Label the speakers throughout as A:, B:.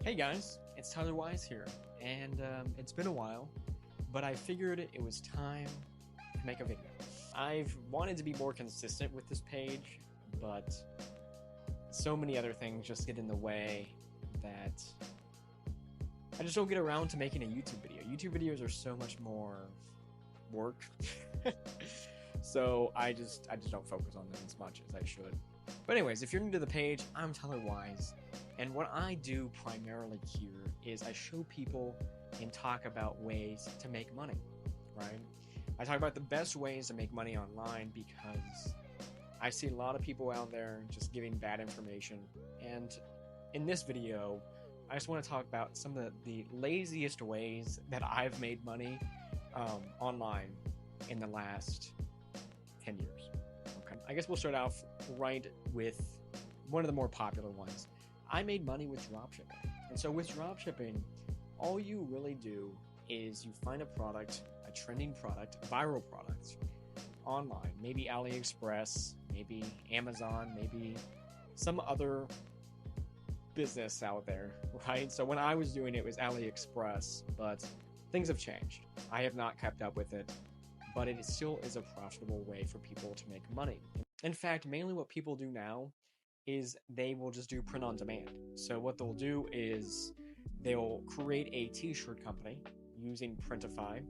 A: Hey guys, it's Tyler Wise here, and it's been a while, but I figured it was time to make a video. I've wanted to be more consistent with this page, but so many other things just get in the way that I just don't get around to making a YouTube video. YouTube videos are so much more work, so I just don't focus on them as much as I should. But anyways, if you're new to the page, I'm Tyler Wise, and what I do primarily here is I show people and talk about ways to make money, right? I talk about the best ways to make money online because I see a lot of people out there just giving bad information. And in this video, I just want to talk about some of the laziest ways that I've made money online in the last 10 years. Okay, I guess we'll start off right with one of the more popular ones. I made money with dropshipping. And so with dropshipping, all you really do is you find a product, a trending product, a viral product online, maybe AliExpress, maybe Amazon, maybe some other business out there, right? So when I was doing it was AliExpress, but things have changed. I have not kept up with it, but it still is a profitable way for people to make money. In fact, mainly what people do now is they will just do print on demand. So what they'll do is they'll create a t-shirt company using Printify,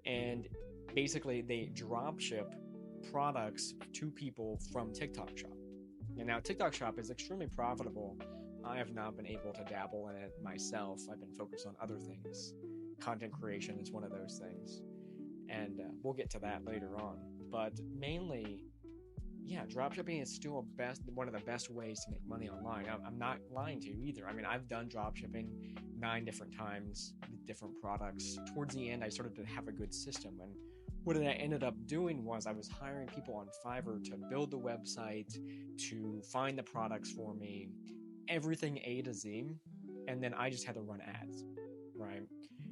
A: and basically they drop ship products to people from TikTok Shop. And now TikTok Shop is extremely profitable. I have not been able to dabble in it myself. I've been focused on other things. Content creation is one of those things. And we'll get to that later on. But mainly, yeah, dropshipping is still one of the best ways to make money online. I'm not lying to you either. I mean, I've done dropshipping 9 different times with different products. Towards the end, I started to have a good system. And what I ended up doing was I was hiring people on Fiverr to build the website, to find the products for me, everything A to Z. And then I just had to run ads, right?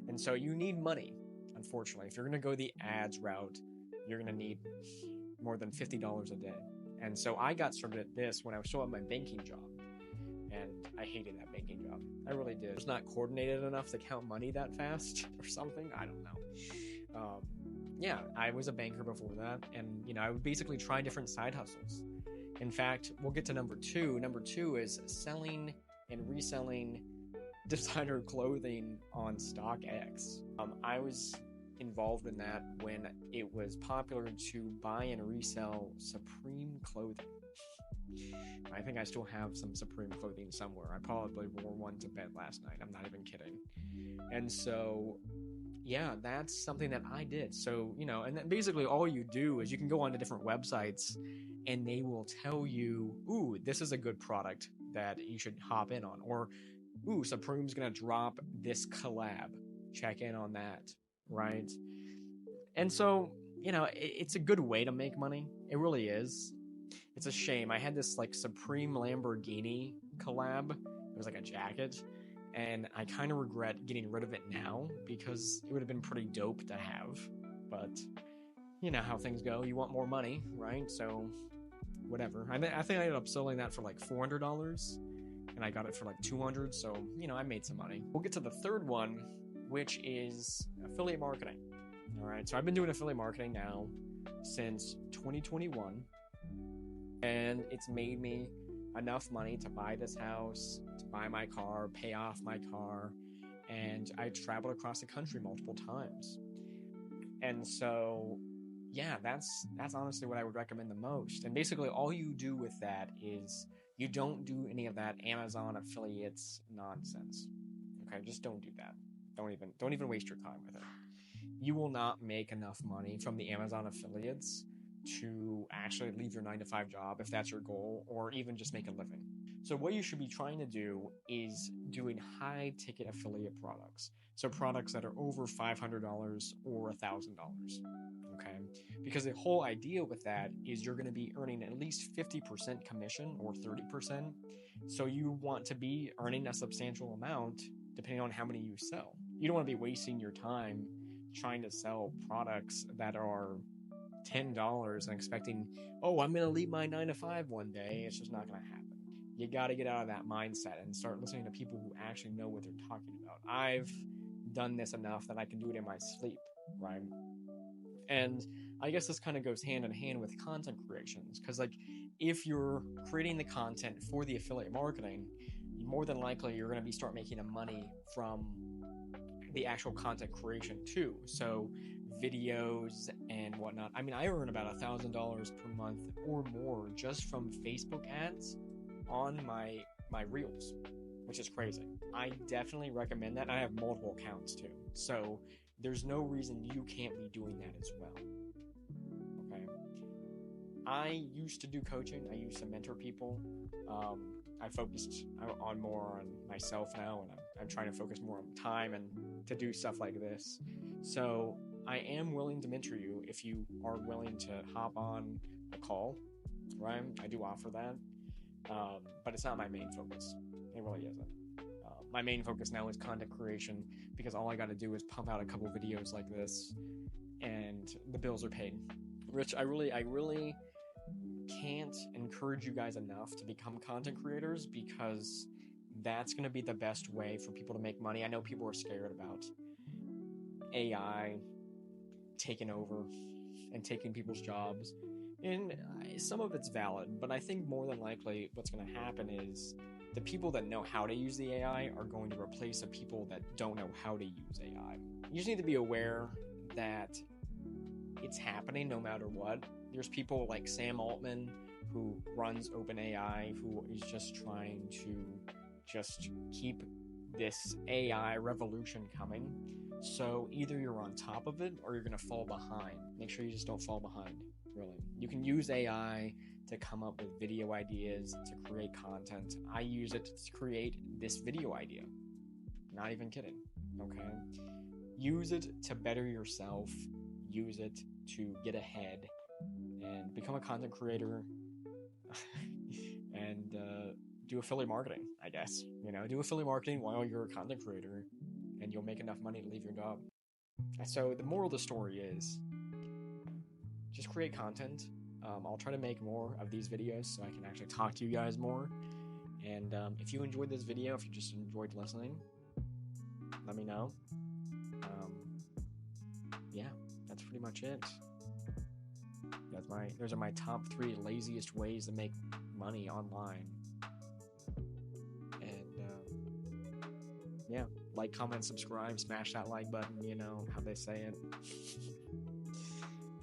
A: And so you need money, unfortunately. If you're going to go the ads route, you're going to need more than $50 a day. And so I got started at this when I was still at my banking job. And I hated that banking job. I really did. It was not coordinated enough to count money that fast or something. I don't know. Yeah, I was a banker before that. And, I would basically try different side hustles. In fact, we'll get to number 2. Number 2 is selling and reselling designer clothing on StockX. I was involved in that when it was popular to buy and resell Supreme clothing. I think I still have some Supreme clothing somewhere. I probably wore one to bed last night. I'm not even kidding. And so, yeah, that's something that I did. So, and then basically all you do is you can go onto different websites and they will tell you, ooh, this is a good product that you should hop in on. Or, ooh, Supreme's gonna drop this collab. Check in on that. Right? And so, it's a good way to make money. It really is. It's a shame. I had this Supreme Lamborghini collab. It was like a jacket. And I kind of regret getting rid of it now because it would have been pretty dope to have. But you know how things go. You want more money, right? So whatever. I think I ended up selling that for $400 and I got it for $200. So, I made some money. We'll get to the third one, which is affiliate marketing. All right, so I've been doing affiliate marketing now since 2021, and it's made me enough money to buy this house, to buy my car, pay off my car, and I traveled across the country multiple times. And so, yeah, that's honestly what I would recommend the most. And basically all you do with that is you don't do any of that Amazon affiliates nonsense. Okay, just don't do that. Don't even waste your time with it. You will not make enough money from the Amazon affiliates to actually leave your 9-to-5 job if that's your goal, or even just make a living. So what you should be trying to do is doing high ticket affiliate products. So products that are over $500 or $1,000. Okay? Because the whole idea with that is you're going to be earning at least 50% commission or 30%. So you want to be earning a substantial amount depending on how many you sell. You don't want to be wasting your time trying to sell products that are $10 and expecting, oh, I'm going to leave my 9-to-5 one day. It's just not going to happen. You got to get out of that mindset and start listening to people who actually know what they're talking about. I've done this enough that I can do it in my sleep, right? And I guess this kind of goes hand in hand with content creations, because like if you're creating the content for the affiliate marketing, more than likely you're going to be start making money from the actual content creation too. So videos and whatnot. I mean, I earn about $1,000 per month or more just from Facebook ads on my reels, which is crazy. I definitely recommend that. I have multiple accounts too, so there's no reason you can't be doing that as well. Okay. I used to do coaching. I used to mentor people. I focused on more on myself now, and I'm trying to focus more on time and to do stuff like this. So I am willing to mentor you if you are willing to hop on a call, right? I do offer that, but it's not my main focus. It really isn't. My main focus now is content creation, because all I got to do is pump out a couple videos like this, and the bills are paid. Rich, I really can't encourage you guys enough to become content creators, because that's going to be the best way for people to make money. I know people are scared about AI taking over and taking people's jobs, and some of it's valid, but I think more than likely what's going to happen is the people that know how to use the AI are going to replace the people that don't know how to use AI. You just need to be aware that it's happening no matter what. There's people like Sam Altman, who runs OpenAI, who is just trying to just keep this AI revolution coming. So either you're on top of it or you're going to fall behind. Make sure you just don't fall behind, really. You can use AI to come up with video ideas, to create content. I use it to create this video idea. Not even kidding, okay? Use it to better yourself. Use it to get ahead and become a content creator and do affiliate marketing, I guess. You know, do affiliate marketing while you're a content creator, and you'll make enough money to leave your job. So the moral of the story is just create content. I'll try to make more of these videos so I can actually talk to you guys more. And if you enjoyed this video, if you just enjoyed listening, let me know. Yeah, that's pretty much it. Those are my top 3 laziest ways to make money online. And yeah, like, comment, subscribe, smash that like button, you know how they say it.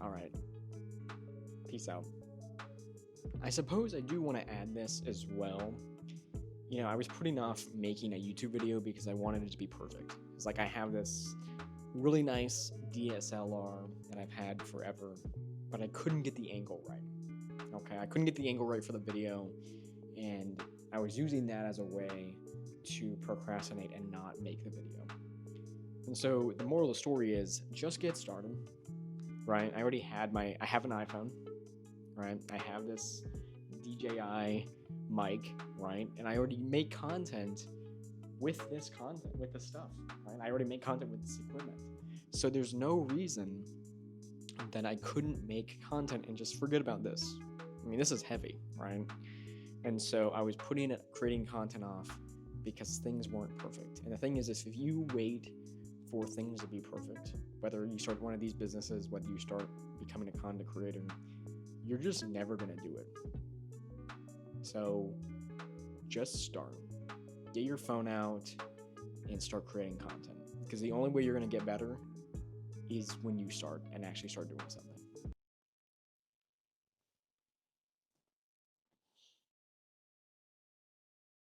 A: All right. Peace out. I suppose I do want to add this as well. You know, I was putting off making a YouTube video because I wanted it to be perfect. It's like I have this really nice DSLR that I've had forever, but I couldn't get the angle right. Okay, I couldn't get the angle right for the video, and I was using that as a way to procrastinate and not make the video. And so the moral of the story is just get started, right? I have an iPhone, right? I have this DJI mic, right? And I already make content with this stuff, right? I already make content with this equipment. So there's no reason that I couldn't make content and just forget about this. I mean, this is heavy, right? And so I was creating content off because things weren't perfect. And the thing is, if you wait for things to be perfect, whether you start one of these businesses, whether you start becoming a content creator, you're just never going to do it. So just start. Get your phone out and start creating content. Because the only way you're going to get better is when you start and actually start doing something.